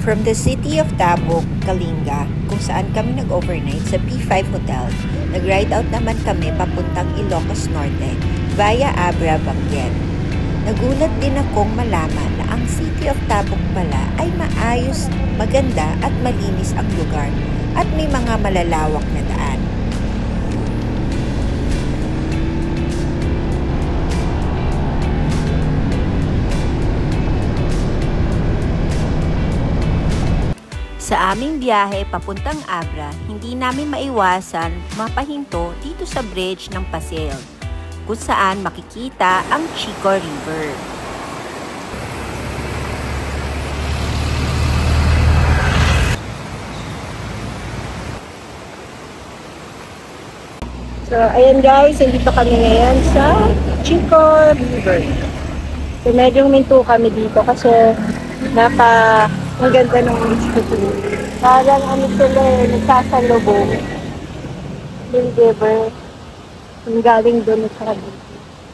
From the city of Tabuk, Kalinga, kung saan kami nag-overnight sa P5 Hotel, nag-ride out naman kami papuntang Ilocos Norte via Abra, Benguet. Nagulat din akong malaman na ang city of Tabuk pala ay maayos, maganda at malinis ang lugar at may mga malalawak na daan. Sa aming biyahe papuntang Abra, hindi namin maiwasan mapahinto dito sa bridge ng Paseo, kung saan makikita ang Chico River. So, ayan guys, dito kami ngayon sa Chico River. So, medyo minto kami dito kasi ang ganda ng institute. Parang ano sila nagsasalubong yung river. Yung galing doon sa dito.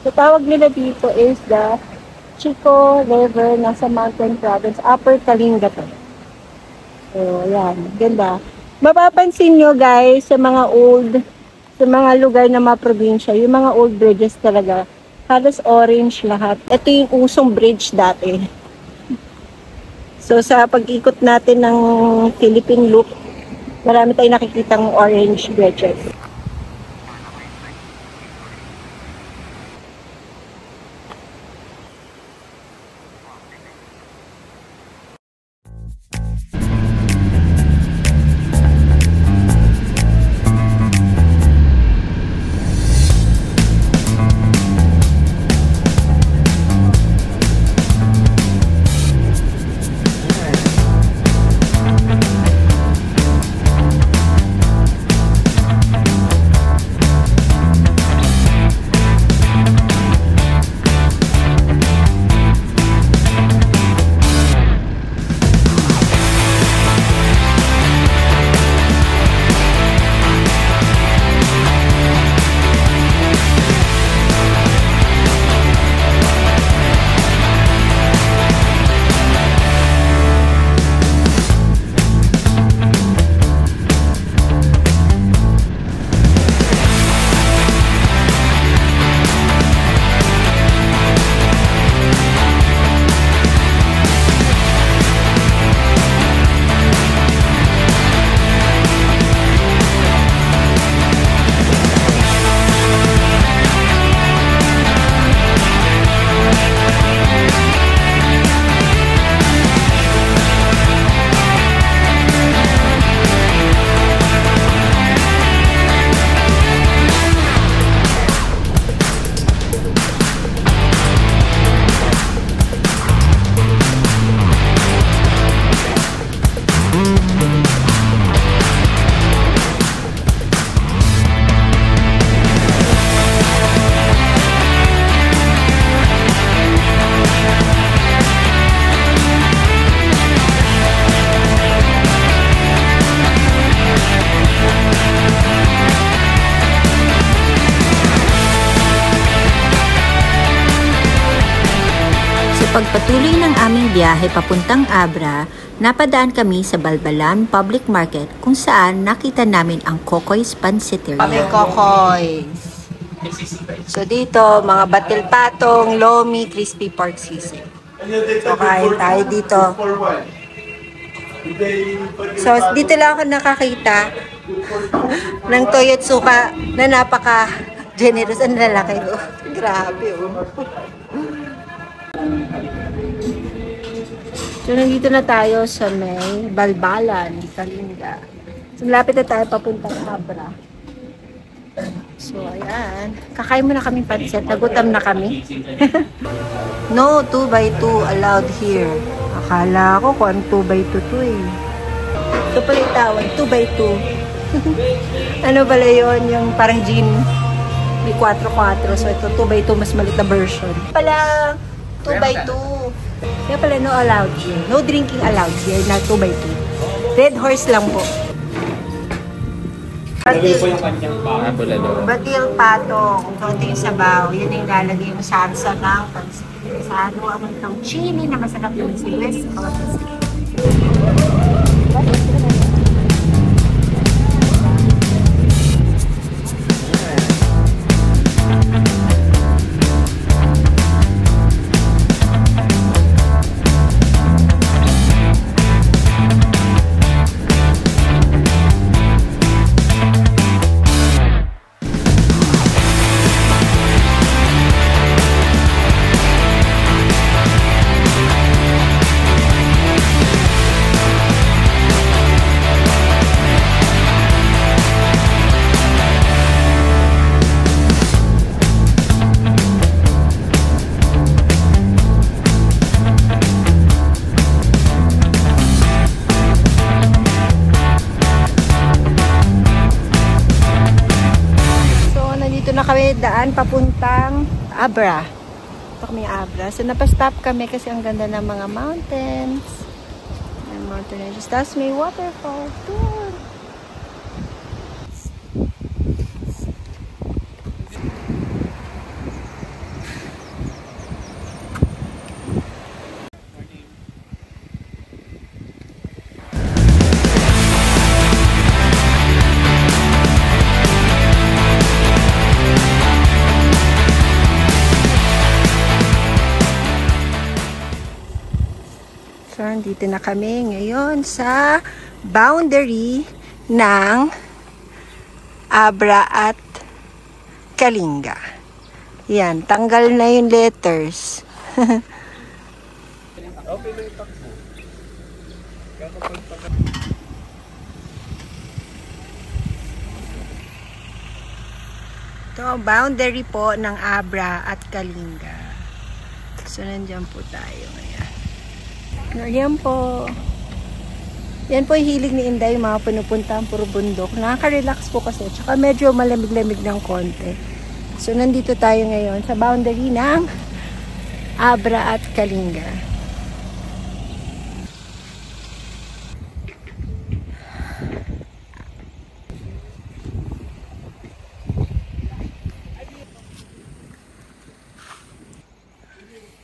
So, tawag nila dito is the Chico River, nasa Mountain Province, Upper Kalinga to. So, ayan. Ganda. Mapapansin nyo guys, sa mga lugar na mga probinsya, yung mga old bridges talaga, halos orange lahat. Ito yung usong bridge dati. So, sa pag-ikot natin ng Philippine Loop, marami tayong nakikitang orange bridges. Pagpatuloy ng aming biyahe papuntang Abra, napadaan kami sa Balbalan Public Market kung saan nakita namin ang Kokoy's Pansiteria. Kami Kokoy's. So dito, mga batil patong, lomi, crispy pork sisig. So kain tayo dito. So dito lang ako nakakita ng toyotsuka na napaka-generous. Ang lalaki ko. Grabe oh. So, nandito na tayo sa may Balbalan, Kalinga. So, malapit na tayo papuntang Abra. So, ayan. Kakain muna kami pansit. Nagutom na kami. No 2x2 allowed here. Akala ko kung 2x2 to eh. Ito pala yung tawag, 2x2. Ano pala yun? Yung parang gin. May 4x4. So, ito 2x2, mas maliit na version. Pala 2x2. Kaya pala no allowed here. No drinking allowed here na 2x2. Red horse lang po. Batil patong. Konting sabaw. Yun yung lalagay mo sa arsa ng pansito. Sa ano, ang chili na masarap yung silis. kami daan papuntang Abra. Ito kami Abra. So, napastop kami kasi ang ganda ng mga mountains. May mountain ranges. Tapos may waterfall. Doon. So, dito na kami ngayon sa boundary ng Abra at Kalinga. Yan, tanggal na yung letters. Ito, boundary po ng Abra at Kalinga. So, nandiyan po tayo ngayon. Yan po. Yan po yung hilig ni Inday, yung mga pinupunta ang puro bundok. Nakaka-relax po kasi. Tsaka medyo malamig-lamig ng konti. So, nandito tayo ngayon sa boundary ng Abra at Kalinga.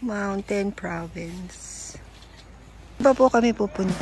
Mountain Province. Iba po kami pupunta.